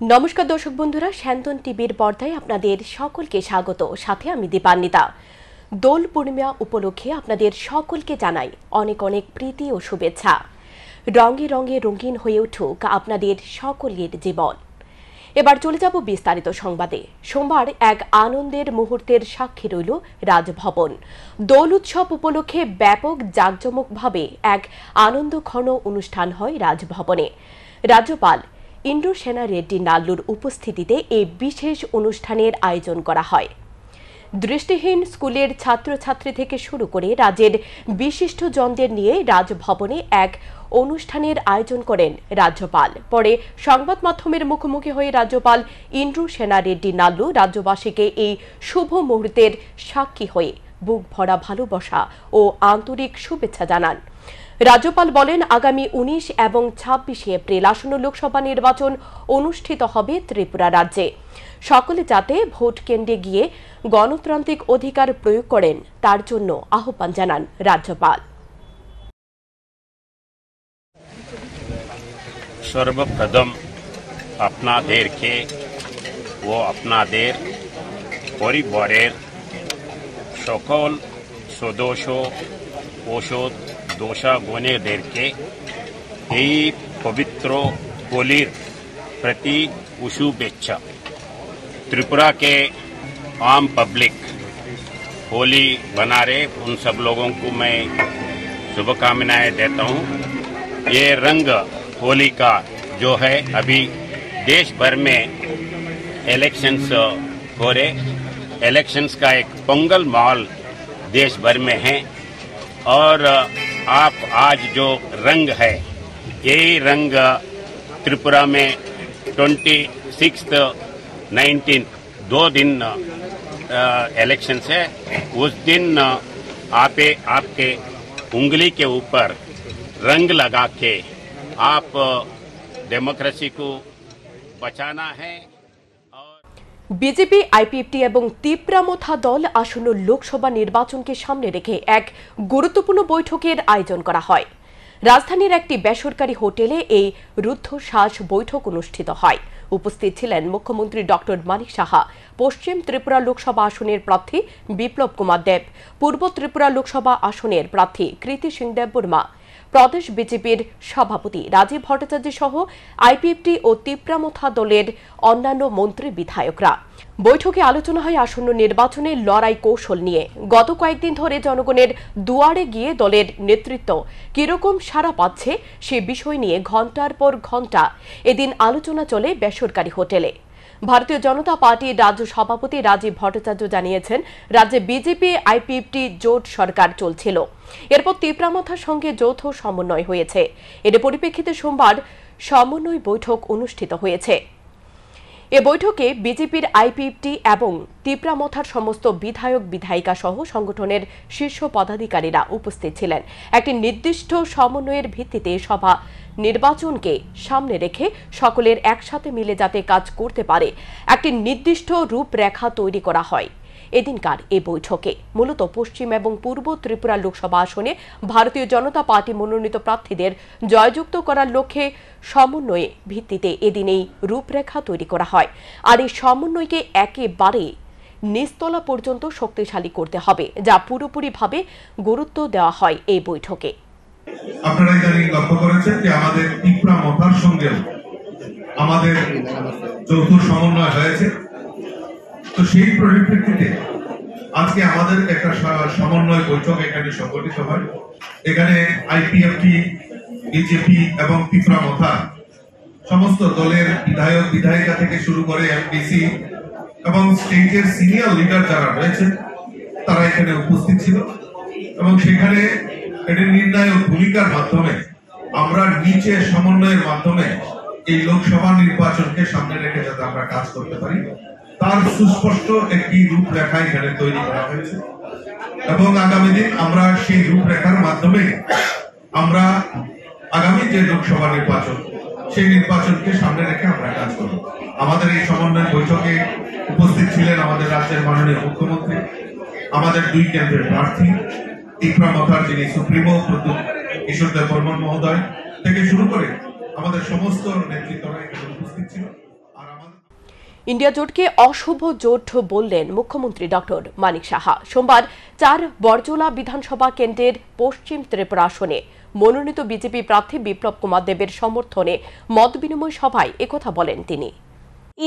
নমস্কার দর্শক বন্ধুরা, স্যান্তন টিভির পর্দায় আপনাদের সকলকে স্বাগত। সাথে আমি দীপান্বিতা। দোল পূর্ণিমা উপলক্ষে আপনাদের সকলকে জানাই অনেক অনেক প্রীতি ও শুভেচ্ছা। রঙে রঙে রঙিন হয়ে উঠুক আপনাদের সকলের জীবন। এবার চলে যাব বিস্তারিত সংবাদে। সোমবার এক আনন্দের মুহূর্তের সাক্ষী রইল রাজভবন। দোল উৎসব উপলক্ষে ব্যাপক জাঁকজমকভাবে এক আনন্দঘন অনুষ্ঠান হয় রাজভবনে। রাজ্যপাল ইন্দ্রসেনা রেড্ডি নাল্লুর উপস্থিতিতে এই বিশেষ অনুষ্ঠানের আয়োজন করা হয়। দৃষ্টিহীন স্কুলের ছাত্রছাত্রী থেকে শুরু করে রাজ্যের বিশিষ্টজনদের নিয়ে রাজভবনে এক অনুষ্ঠানের আয়োজন করেন রাজ্যপাল। পরে সংবাদ মাধ্যমের মুখোমুখি হয়ে রাজ্যপাল ইন্দ্রসেনা রেড্ডি নাল্লু রাজ্যবাসীকে এই শুভ মুহূর্তের সাক্ষী হয়ে বুক ভরা ভালোবাসা ও আন্তরিক শুভেচ্ছা জানান। রাজ্যপাল বলেন, আগামী 19 এবং 26 এপ্রিল আসন্ন লোকসভা নির্বাচন অনুষ্ঠিত হবে ত্রিপুরা রাজ্যে। সকলে যাতে ভোট কেন্দ্রে গিয়ে গণতান্ত্রিক অধিকার প্রয়োগ করেন তার জন্য আহ্বান জানান রাজ্যপাল। সর্বপ্রথম আপনাদেরকে ও আপনাদের পরিবারের সকল সদস্য ওষুধ দোষা গণেদেরকে এই पवित्र होली प्रति शुभेच्छा। त्रिपुरा के आम पब्लिक होली बना रहे, उन सब लोगों को मैं शुभकामनाएं देता हूं। ये रंग होली का जो है, अभी देश भर में इलेक्शंस हो रहे, इलेक्शंस का एक पोंगल माहौल देश भर में है और आप आज जो रंग है, यही रंग त्रिपुरा में 26th 19th 2 दिन इलेक्शंस है। उस दिन आपके उंगली के ऊपर रंग लगा के आप डेमोक्रेसी को बचाना है। বিজেপি, আইপিএফটি এবং তিপ্রামথা দল আসন্ন লোকসভা নির্বাচনকে সামনে রেখে এক গুরুত্বপূর্ণ বৈঠকের আয়োজন করা হয়। রাজধানীর একটি বেসরকারি হোটেলে এই রুদ্ধশ্বাস বৈঠক অনুষ্ঠিত হয়। উপস্থিত ছিলেন মুখ্যমন্ত্রী ডক্টর মানিক সাহা, পশ্চিম ত্রিপুরা লোকসভা আসনের প্রার্থী বিপ্লব কুমার দেব, পূর্ব ত্রিপুরা লোকসভা আসনের প্রার্থী কৃতি সিং দেববর্মা, প্রদেশ বিজেপির সভাপতি রাজীব ভট্টাচার্য সহ আইপিএফটি ও তিপ্রামথা দলের অন্যান্য মন্ত্রী বিধায়করা। বৈঠকে আলোচনা হয় আসন্ন নির্বাচনের লড়াই কৌশল নিয়ে। গত কয়েকদিন ধরে জনগণের দুয়ারে গিয়ে দলের নেতৃত্ব কিরকম সাড়া পাচ্ছে সে বিষয় নিয়ে ঘণ্টার পর ঘণ্টা এদিন আলোচনা চলে বেসরকারি হোটেলে। ভারতীয় জনতা পার্টির রাজ্য সভাপতি রাজীব ভট্টাচার্য জানিয়েছেন, রাজ্যে বিজেপি আইপিএফটি জোট সরকার চলছিল, এরপর তিপ্রামথার সঙ্গে যৌথ সমন্বয় হয়েছে। এর পরিপ্রেক্ষিতে সোমবার সমন্বয় বৈঠক অনুষ্ঠিত হয়েছে। এ বৈঠকে বিজেপির আইপিএফটি এবং তিপ্রামথার সমস্ত বিধায়ক বিধায়িকা সহ সংগঠনের শীর্ষ পদাধিকারীরা উপস্থিত ছিলেন। একটি নির্দিষ্ট সমন্বয়ের ভিত্তিতে সভা নির্বাচনকে সামনে রেখে সকলের একসাথে মিলে যাতে কাজ করতে পারে একটি নির্দিষ্ট রূপরেখা তৈরি করা হয়। এদিনকার এই বৈঠকে মূলত পশ্চিম এবং পূর্ব ত্রিপুরা লোকসভা আসনে ভারতীয় জনতা পার্টি মনোনীত প্রার্থীদের জয়যুক্ত করার লক্ষ্যে সমন্বয়ে ভিত্তিতে এদিন এই রূপরেখা তৈরি করা হয়। আর এই সমন্বয়কে একেবারে নিচতলা পর্যন্ত শক্তিশালী করতে হবে, যা পুরোপুরিভাবে গুরুত্ব দেওয়া হয় এই বৈঠকে। আপনারা ইদানিং লক্ষ্য করেছেন যে আমাদের তিপ্রামথার সঙ্গে আমাদের যৌথ সমন্বয় হয়েছে। তো সেই পরিপ্রেক্ষিতে আজকে আমাদের একটা সমন্বয় বৈঠক এখানে সংগঠিত হয়। এখানে আইপিএফটি, বিজেপি এবং তিপ্রামথা সমস্ত দলের বিধায়ক বিধায়িকা থেকে শুরু করে এমপিসি এবং স্টেটের সিনিয়র লিডার যারা রয়েছে তারা এখানে উপস্থিত ছিল এবং সেখানে এটি নির্ণায়ক ভূমিকার মাধ্যমে আমরা নিচে সমন্বয়ের মাধ্যমে এই লোকসভা নির্বাচনকে সামনে রেখে যাতে আমরা কাজ করতে পারি তার সুস্পষ্ট একটি রূপরেখা এখানে তৈরি করা হয়েছে এবং আগামী দিন আমরা সেই রূপরেখার মাধ্যমে আমরা আগামী যে লোকসভা নির্বাচন সেই নির্বাচনকে সামনে রেখে আমরা কাজ করব। আমাদের এই সমন্বয় বৈঠকে উপস্থিত ছিলেন আমাদের রাজ্যের মাননীয় মুখ্যমন্ত্রী, আমাদের 2 কেন্দ্রের প্রার্থী তিপ্রামথার যিনি সুপ্রিমো প্রদ্যুৎ কিশোর দেববর্মন মহোদয় থেকে শুরু করে আমাদের সমস্ত নেতৃত্বরা এখানে উপস্থিত ছিল। ইন্ডিয়া জোটকে অশুভ জোট বললেন মুখ্যমন্ত্রী ডক্টর মানিক সাহা। সোমবার 4 বরজলা বিধানসভা কেন্দ্রের পশ্চিম ত্রিপুরা আসনে মনোনীত বিজেপি প্রার্থী বিপ্লব কুমার দেবের সমর্থনে মত বিনিময় সভায় একথা বলেন তিনি।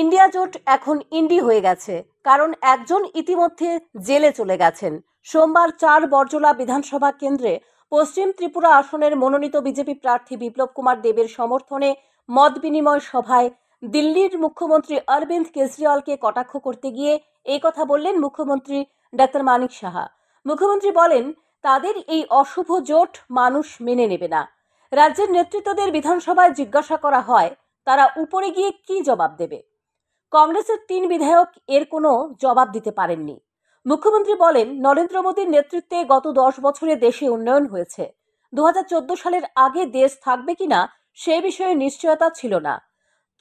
ইন্ডিয়া জোট এখন ইন্ডি হয়ে গেছে, কারণ একজন ইতিমধ্যে জেলে চলে গেছেন। সোমবার 4 বরজলা বিধানসভা কেন্দ্রে পশ্চিম ত্রিপুরা আসনের মনোনীত বিজেপি প্রার্থী বিপ্লব কুমার দেবের সমর্থনে মত বিনিময় সভায় দিল্লির মুখ্যমন্ত্রী অরবিন্দ কেজরিওয়ালকে কটাক্ষ করতে গিয়ে এই কথা বললেন মুখ্যমন্ত্রী ডক্টর মানিক সাহা। মুখ্যমন্ত্রী বলেন, তাদের এই অশুভ জোট মানুষ মেনে নেবে না। রাজ্যের নেতৃত্বদের বিধানসভায় জিজ্ঞাসা করা হয়, তারা উপরে গিয়ে কি জবাব দেবে? কংগ্রেসের 3 বিধায়ক এর কোনো জবাব দিতে পারেননি। মুখ্যমন্ত্রী বলেন, নরেন্দ্র মোদীর নেতৃত্বে গত 10 বছরে দেশে উন্নয়ন হয়েছে। 2014 সালের আগে দেশ থাকবে কিনা সে বিষয়ে নিশ্চয়তা ছিল না,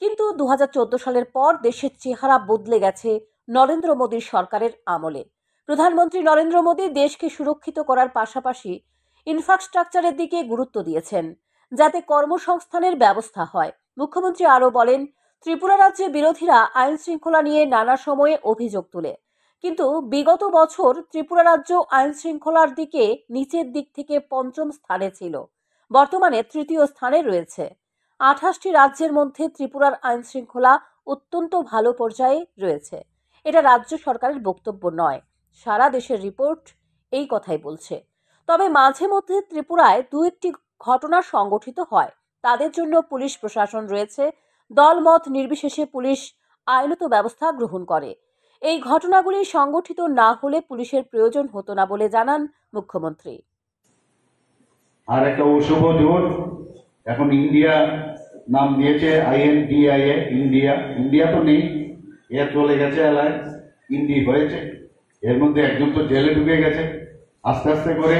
কিন্তু 2014 সালের পর দেশের চেহারা বদলে গেছে নরেন্দ্র মোদীর সরকারের আমলে। প্রধানমন্ত্রী নরেন্দ্র মোদী দেশকে সুরক্ষিত করার পাশাপাশি ইনফ্রাস্ট্রাকচারের দিকে গুরুত্ব দিয়েছেন, যাতে কর্মসংস্থানের ব্যবস্থা হয়। মুখ্যমন্ত্রী আরও বলেন, ত্রিপুরা রাজ্যে বিরোধীরা আইন শৃঙ্খলা নিয়ে নানা সময়ে অভিযোগ তোলে, কিন্তু বিগত বছর ত্রিপুরা রাজ্য আইন শৃঙ্খলার দিকে নিচের দিক থেকে 5ম স্থানে ছিল, বর্তমানে 3য় স্থানে রয়েছে। 28টি রাজ্যের মধ্যে ত্রিপুরার আইন শৃঙ্খলা অত্যন্ত ভালো পর্যায়ে রয়েছে। এটা রাজ্য সরকারের বক্তব্য নয়, সারা দেশের রিপোর্ট এই কথাই বলছে। তবে মাঝে মধ্যে ত্রিপুরায় 2-1টি ঘটনা সংঘটিত হয়, তাদের জন্য পুলিশ প্রশাসন রয়েছে। দলমত নির্বিশেষে পুলিশ আইনত ব্যবস্থা গ্রহণ করে। এই ঘটনাগুলি সংগঠিত না হলে পুলিশের প্রয়োজন হতো না বলে জানান মুখ্যমন্ত্রী। আর একটা অশুভ জোট এখন ইন্ডিয়া নাম দিয়েছে, INDIA, ইন্ডিয়া। ইন্ডিয়া তো নেই, এর চলে গেছে এলাকায়, ইন্ডি হয়েছে। এর মধ্যে একজন তো জেলে ঢুকে গেছে। আস্তে আস্তে করে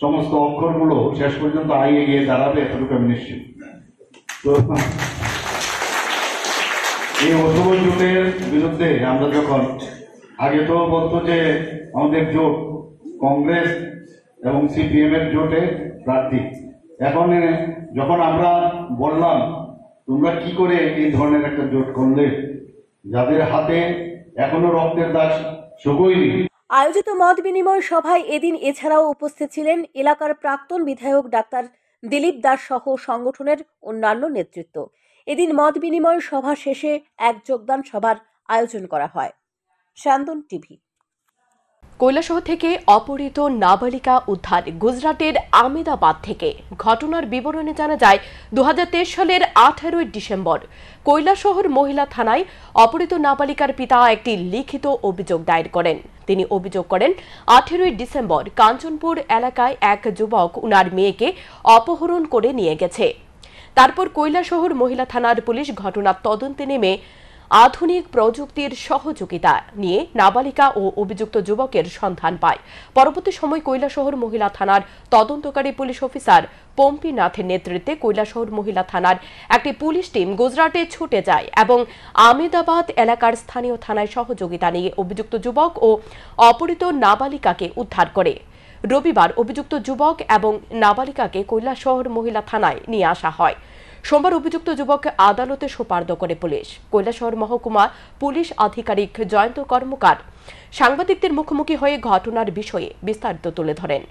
সমস্ত অক্ষরগুলো শেষ পর্যন্ত আইয়ে গিয়ে দাঁড়াবে, এতটুকু আমি নিশ্চিত। তো এই অশুভ জোটের বিরুদ্ধে আমরা যখন আগে তো বলতো যে আমাদের জোট কংগ্রেস এবং CPM এর জোটে প্রার্থী, এখন যখন আমরা বললাম তোমরা কি করে এই ধরনের একটা জোট করলে, যাদের হাতে এখনো রক্তের দাগ শুকোয়নি। আয়োজিত মত বিনিময় সভায় এদিন এছাড়াও উপস্থিত ছিলেন এলাকার প্রাক্তন বিধায়ক ডাক্তার দিলীপ দাস সহ সংগঠনের অন্যান্য নেতৃত্ব। এদিন মত বিনিময় সভা শেষে এক যোগদান সভার আয়োজন করা হয়। শান্তন টিভি। কৈলাসহর থেকে অপহৃত নাবালিকা উদ্ধার গুজরাটের আহমেদাবাদ থেকে। ঘটনার বিবরণে জানা যায়, 2023 সালের 18 ডিসেম্বর কৈলাসহর মহিলা থানায় অপহৃত নাবালিকার পিতা একটি লিখিত অভিযোগ দায়ের করেন। তিনি অভিযোগ করেন, 18 ডিসেম্বর কাঞ্চনপুর এলাকায় এক যুবক উনার মেয়েকে অপহরণ করে নিয়ে গেছে। তারপর কৈলাসহর মহিলা থানার পুলিশ ঘটনার তদন্তে নেমে আধুনিক প্রযুক্তির সহযোগিতা নিয়ে নাবালিকা ও অভিযুক্ত যুবকের সন্ধান পায়। পরবর্তী সময় কৈলাসহর মহিলা থানার তদন্তকারী পুলিশ অফিসার পম্পি নাথের নেতৃত্বে কৈলাসহর মহিলা থানার একটি পুলিশ টিম গুজরাটে ছুটে যায় এবং আহমেদাবাদ এলাকার স্থানীয় থানায় সহযোগিতা নিয়ে অভিযুক্ত যুবক ও অপহৃত নাবালিকাকে উদ্ধার করে। রবিবার অভিযুক্ত যুবক এবং নাবালিকাকে কৈলাসহর মহিলা থানায় নিয়ে আসা হয়। সোমবার অভিযুক্ত যুবককে আদালতে সোপর্দ করে পুলিশ। কৈলাসহর মহকুমা পুলিশ আধিকারিক জয়ন্ত কর্মকার সাংবাদিকদের মুখোমুখি হয়ে ঘটনার বিষয়ে বিস্তারিত তুলে ধরেন।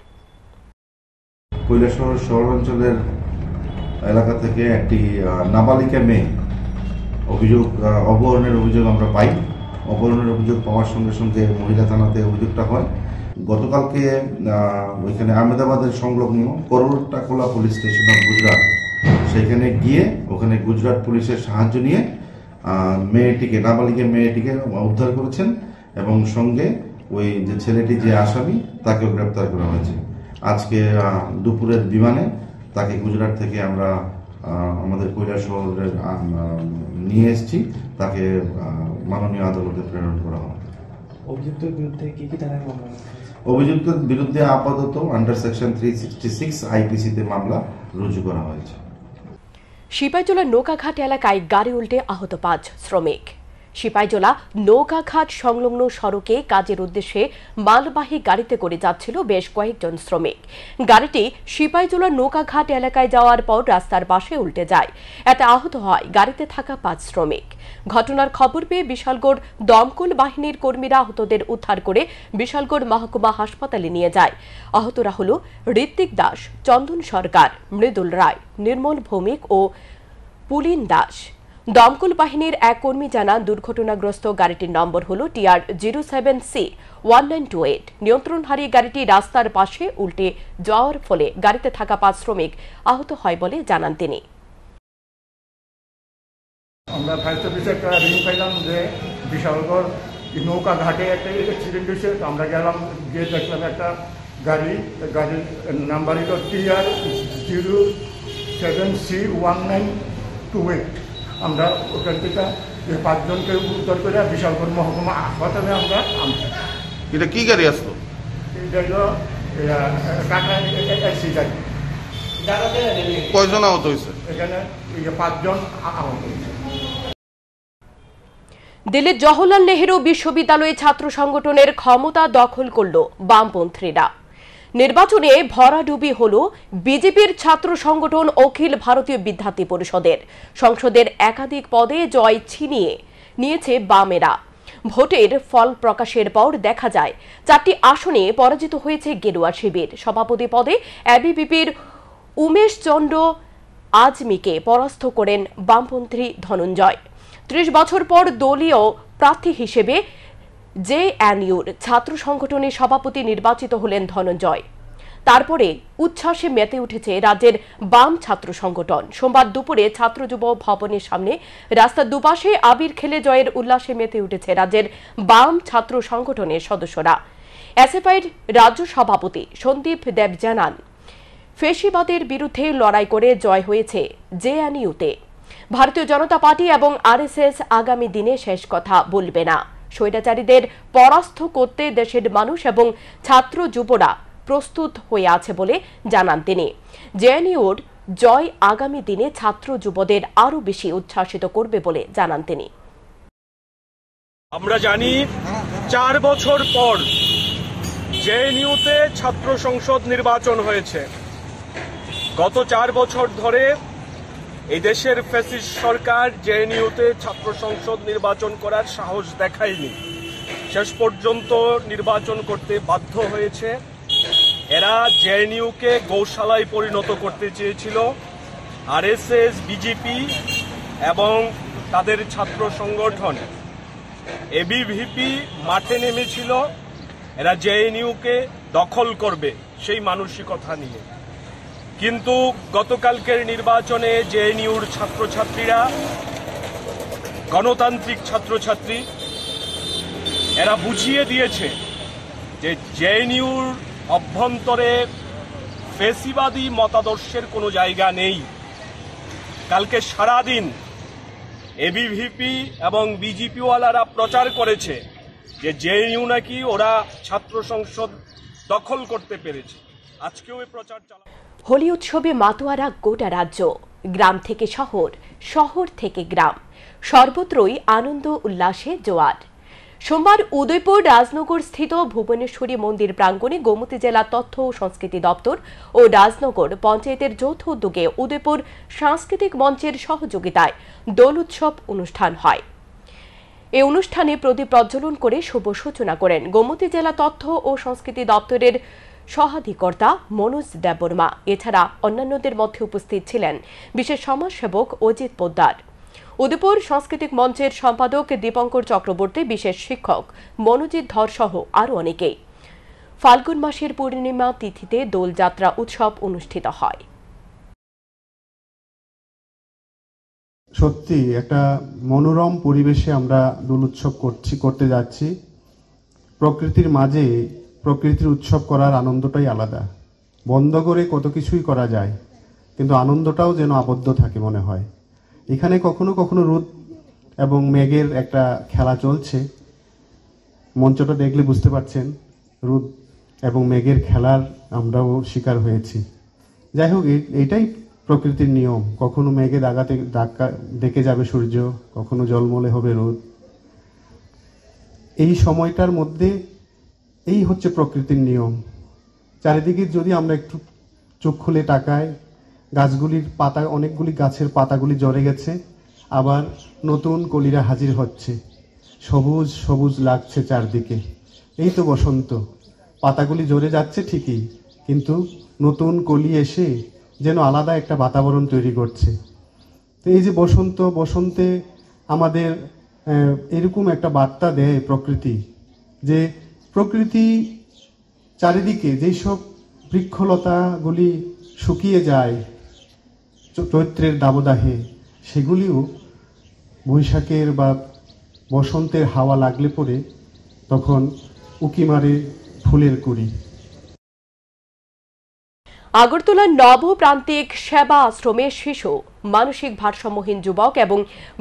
কৈলাসহর শহরাঞ্চলের এলাকা থেকে একটি নাবালিকা মেয়ে অপহরণের অভিযোগ আমরা পাই। অপহরণের অভিযোগ পাওয়ার সঙ্গে সঙ্গে মহিলা থানাতে অভিযোগটা হয়। গতকালকে ওইখানে আহমেদাবাদের সংলগ্ন করোটাকোলা পুলিশ স্টেশন অফ গুজরাট, সেখানে গিয়ে ওখানে গুজরাট পুলিশের সাহায্য নিয়ে মেয়েটিকে, নাবালিকা মেয়েটিকে উদ্ধার করেছেন এবং সঙ্গে ওই যে ছেলেটি, যে আসামি, তাকেও গ্রেপ্তার করা হয়েছে। আজকে দুপুরের বিমানে তাকে গুজরাট থেকে আমরা আমাদের কৈলাসহরে নিয়ে এসেছি, তাকে মাননীয় আদালতে প্রেরণ করা হয়। অভিযুক্তের বিরুদ্ধে কি কি ধারায় মামলা? অভিযুক্তের বিরুদ্ধে আপাতত আন্ডার সেকশন 366 IPC-তে মামলা রুজু করা হয়েছে। সিপাহীজলার নৌকাঘাট এলাকায় গাড়ি উল্টে আহত 5 শ্রমিক। সিপাহীজলা নৌকাঘাট সংলগ্ন সড়কে কাজের উদ্দেশ্যে মালবাহী গাড়িতে করে যাচ্ছিল বেশ কয়েকজন শ্রমিক। গাড়িটি সিপাহীজলা নৌকাঘাট এলাকায় যাওয়ার পর রাস্তার পাশে উল্টে যায়। এতে আহত হয় গাড়িতে থাকা 5 শ্রমিক। ঘটনার খবর পেয়ে বিশালগড় দমকল বাহিনীর কর্মীরা আহতদের উদ্ধার করে বিশালগড় মহকুমা হাসপাতালে নিয়ে যায়। আহতরা হল ঋত্বিক দাস, চন্দন সরকার, মৃদুল রায়, নির্মল ভৌমিক ও পুলিন দাস। দমকল বাহিনীর এক কর্মী জানান, দুর্ঘটনাগ্রস্ত গাড়িটির নম্বর হল TR07C1928। নিয়ন্ত্রণ হারিয়ে গাড়িটি রাস্তার পাশে উল্টে যাওয়ার ফলে গাড়িতে থাকা 5 শ্রমিক আহত হয় বলে জানান তিনি। আমরা ফায়ার সার্ভিসে একটা রিং পাইলাম যে বিশালগড় নৌকা ঘাটে একটা অ্যাক্সিডেন্ট হয়েছে। আমরা গেলাম, গিয়ে দেখলাম একটা গাড়ির নাম্বার হল TR07C1928। আমরা ওখান থেকে 5 জনকে উদ্ধার করে বিশালগড় মহকুমা হাসপাতালে আমরা আনছি। এটা কি গাড়ি আসলো? এটা হলো টাটা এসি গাড়ি। কয়জন আহত হয়েছে? এখানে 5 জন আহত হয়েছে। দিল্লির জওহরলাল নেহেরু বিশ্ববিদ্যালয়ে ছাত্র সংগঠনের ক্ষমতা দখল করল বামপন্থীরা। নির্বাচনে ভরাডুবি হল বিজেপির ছাত্র সংগঠন অখিল ভারতীয় বিদ্যার্থী পরিষদের। সংসদের একাধিক পদে জয় ছিনিয়ে নিয়েছে বামেরা। ভোটের ফল প্রকাশের পর দেখা যায় 4টি আসনে পরাজিত হয়েছে গেরুয়া শিবির। সভাপতি পদে এবিভিপির উমেশ চন্দ্র আজমিকে পরাস্ত করেন বামপন্থী ধনঞ্জয়। 30 বছর পর দলীয় প্রার্থী হিসেবে জেএনইউর ছাত্র সংগঠনের সভাপতি নির্বাচিত হলেন ধনঞ্জয়। তারপরে উচ্ছ্বাসে মেতে উঠেছে রাজ্যের বাম ছাত্র সংগঠন। সোমবার দুপুরে ছাত্র যুব ভবনের সামনে রাস্তার দুপাশে আবির খেলে জয়ের উল্লাসে মেতে উঠেছে রাজ্যের বাম ছাত্র সংগঠনের সদস্যরা। এসএফআইর রাজ্য সভাপতি সন্দীপ দেব জানান, ফেসিবাদের বিরুদ্ধে লড়াই করে জয় হয়েছে জেএনইউতে। ভারতীয় জনতা পার্টি এবং আরএসএস আগামী দিনে শেষ কথা বলবে না। স্বৈরাচারীদের পরাস্ত করতে দেশের মানুষ এবং ছাত্র যুবরা প্রস্তুত হয়ে আছে বলে জানান তিনি। জেএনইউর জয় আগামী দিনে ছাত্র যুবদের আরো বেশি উচ্ছ্বাসিত করবে বলে জানান তিনি। আমরা জানি 4 বছর পর জেএনইউতে ছাত্র সংসদ নির্বাচন হয়েছে। গত 4 বছর ধরে এই দেশের ফ্যাসিস্ট সরকার জেএনইউতে ছাত্র সংসদ নির্বাচন করার সাহস দেখায়নি। শেষ পর্যন্ত নির্বাচন করতে বাধ্য হয়েছে। এরা জেএনইউকে গৌশালায় পরিণত করতে চেয়েছিল। আরএসএস, বিজেপি এবং তাদের ছাত্র সংগঠন এবিভিপি মাঠে নেমেছিল এরা জেএনইউকে দখল করবে সেই মানসিকতা নিয়ে। কিন্তু গতকালকের নির্বাচনে জেএনইউর ছাত্রছাত্রীরা, গণতান্ত্রিক ছাত্রছাত্রী, এরা বুঝিয়ে দিয়েছে যে জেএনইউর অভ্যন্তরে ফেসিবাদী মতাদর্শের কোনো জায়গা নেই। কালকে সারাদিন এবিভিপি এবং বিজেপিওয়ালারা প্রচার করেছে যে জেএনইউ নাকি ওরা ছাত্র সংসদ দখল করতে পেরেছে। আজকেও এই প্রচার চালানো। হোলি উৎসবে মাতোয়ারা গোটা রাজ্য, গ্রাম থেকে শহর, শহর থেকে গ্রাম, সর্বত্রই আনন্দ উল্লাসে জোয়ার। সোমবার উদয়পুর রাজনগর স্থিত ভুবনেশ্বরী মন্দির প্রাঙ্গণে গোমতী জেলা তথ্য ও সংস্কৃতি দপ্তর ও রাজনগর পঞ্চায়েতের যৌথ উদ্যোগে উদয়পুর সাংস্কৃতিক মঞ্চের সহযোগিতায় দোল উৎসব অনুষ্ঠান হয়। এই অনুষ্ঠানে প্রদীপ প্রজ্বলন করে শুভ সূচনা করেন গোমতী জেলা তথ্য ও সংস্কৃতি দপ্তরের সহাধিকর্তা মনোজ দেববর্মা। এছাড়া অন্যান্যদের মধ্যে উপস্থিত ছিলেন বিশেষ সমাজসেবক অজিত পোদ্দার, উদয়পুর সাংস্কৃতিক মঞ্চের সম্পাদক দীপঙ্কর চক্রবর্তী, বিশেষ শিক্ষক মনোজিৎ ধর সহ আরও অনেকেই। ফাল্গুন মাসের পূর্ণিমা তিথিতে দোলযাত্রা উৎসব অনুষ্ঠিত হয়। সত্যি একটা মনোরম পরিবেশে আমরা দোল উৎসব করতে যাচ্ছি। প্রকৃতির মাঝে প্রকৃতির উৎসব করার আনন্দটাই আলাদা। বন্ধ করে কত কিছুই করা যায়, কিন্তু আনন্দটাও যেন আবদ্ধ থাকে মনে হয়। এখানে কখনো কখনো রোদ এবং মেঘের একটা খেলা চলছে। মঞ্চটা দেখলে বুঝতে পারছেন রোদ এবং মেঘের খেলার আমরাও শিকার হয়েছি। যাই হোক, এটাই প্রকৃতির নিয়ম। কখনো মেঘে ধাক্কা ডেকে যাবে সূর্য, কখনো জলমলে হবে রোদ। এই সময়টার মধ্যে এই হচ্ছে প্রকৃতির নিয়ম। চারিদিকে যদি আমরা একটু চোখ খুলে তাকাই, গাছগুলির পাতা, অনেকগুলি গাছের পাতাগুলি ঝরে গেছে, আবার নতুন কলিরা হাজির হচ্ছে, সবুজ সবুজ লাগছে চারদিকে। এই তো বসন্ত, পাতাগুলি ঝরে যাচ্ছে ঠিকই, কিন্তু নতুন কলি এসে যেন আলাদা একটা বাতাবরণ তৈরি করছে। তো এই যে বসন্ত, বসন্তে আমাদের এরকম একটা বার্তা দেয় প্রকৃতি, যে প্রকৃতি চারিদিকে যেই সব বৃক্ষলতাগুলি শুকিয়ে যায় চৈত্রের দাবদাহে, সেগুলিও বৈশাখের বা বসন্তের হাওয়া লাগলে পরে তখন উকি মারে ফুলের কুড়ি। আগরতলার নবপ্রান্তিক সেবা আশ্রমে শিশু, মানসিক ভারসাম্যহীন যুবক এবং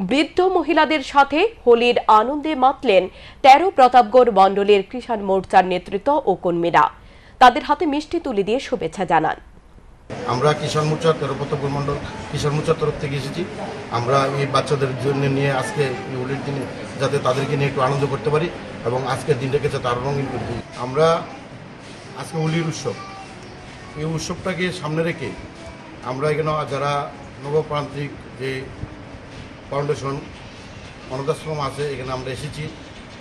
বৃদ্ধ মহিলাদের সাথে হোলির আনন্দে মাতলেন ১৩ প্রতাপগড় মণ্ডলের কিষাণ মোর্চার নেতৃত্ব ও কর্মীরা। তাদের হাতে মিষ্টি তুলে দিয়ে শুভেচ্ছা জানান। আমরা কিষাণ মোর্চার ১৩ প্রতাপগড় মণ্ডল কিষাণ মোর্চার তরফ থেকে এসেছি। আমরা এই বাচ্চাদের জন্য নিয়ে আজকে হোলির দিনে যাতে তাদেরকে নিয়ে একটু আনন্দ করতে পারি এবং আজকের দিনটাকে যাতে আরও রঙিন করে দিই। আমরা আজকে হোলির উৎসব, এই উৎসবটাকে সামনে রেখে আমরা এখানে যারা নবপ্রান্তিক যে ফাউন্ডেশন অনাথাশ্রম আছে, এখানে আমরা এসেছি।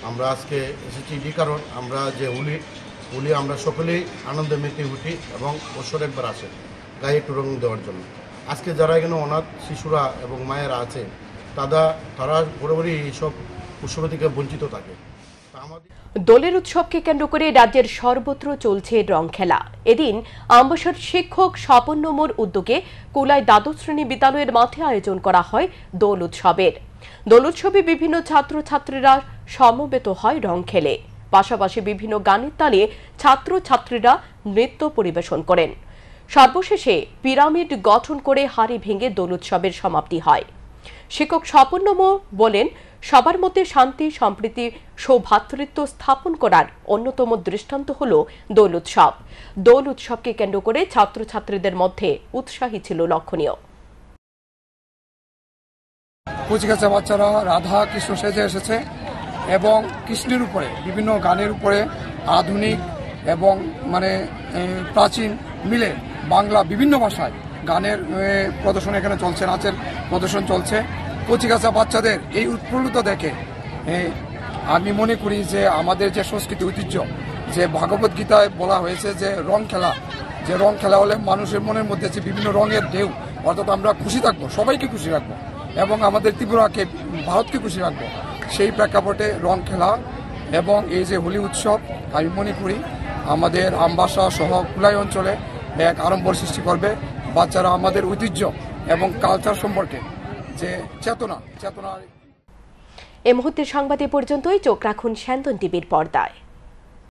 আমরা আজকে এসেছি এই কারণ আমরা যে হোলি আমরা সকলেই আনন্দে মেতে উঠি এবং বছর একবার আসে গায়ে একটু রঙ দেওয়ার জন্য। আজকে যারা এখানে অনাথ শিশুরা এবং মায়েরা আছে তারা বরাবরই এইসব উৎসব থেকে বঞ্চিত থাকে। দোলের উৎসবকে কেন্দ্র করে রাজ্যের সর্বত্র চলছে রং খেলা। এদিন আমবাসার শিক্ষক স্বপন নমোর উদ্যোগে কুলায় দ্বাদশ শ্রেণী বিদ্যালয়ের মাঠে আয়োজন করা হয় দোল উৎসবের। দোল উৎসবে বিভিন্ন ছাত্রছাত্রীরা সমবেত হয় রং খেলে, পাশাপাশি বিভিন্ন গানের তালে ছাত্রছাত্রীরা নৃত্য পরিবেশন করেন। সর্বশেষে পিরামিড গঠন করে হাড়ি ভেঙে দোল উৎসবের সমাপ্তি হয়। শিক্ষক স্বপন নমো বলেন, সবার মধ্যে শান্তি, সম্প্রীতি, সৌভ্রাতৃত্ব স্থাপন করার অন্যতম দৃষ্টান্ত হল দোল উৎসব। দোল উৎসবকে কেন্দ্র করে ছাত্রছাত্রীদের মধ্যে উৎসাহী ছিল লক্ষণীয়। কচিকাঁচা বাচ্চারা রাধা কৃষ্ণ সেজে এসেছে এবং কৃষ্ণের উপরে বিভিন্ন গানের উপরে আধুনিক এবং প্রাচীন মিলে বাংলা বিভিন্ন ভাষায় গানের প্রদর্শন এখানে চলছে, নাচের প্রদর্শন চলছে। কচিকাঁচা বাচ্চাদের এই উৎফুল্লতা দেখে আমি মনে করি যে আমাদের যে সংস্কৃতি ঐতিহ্য, যে ভগবত গীতায় বলা হয়েছে যে রং খেলা হলে মানুষের মনের মধ্যে যে বিভিন্ন রঙের ঢেউ, অর্থাৎ আমরা খুশি থাকবো, সবাইকে খুশি রাখবো এবং আমাদের ত্রিপুরাকে, ভারতকে খুশি রাখবো। সেই প্রেক্ষাপটে রং খেলা এবং এই যে হোলি উৎসব আমি মনে করি আমাদের আমবাসা সহ কুলাই অঞ্চলে এক আড়ম্বর সৃষ্টি করবে। বাচ্চারা আমাদের ঐতিহ্য এবং কালচার সম্পর্কে যে চেতনা। এই মুহূর্তের সংবাদ এ পর্যন্তই। চোখ রাখুন স্যান্দন টিভির পর্দায়।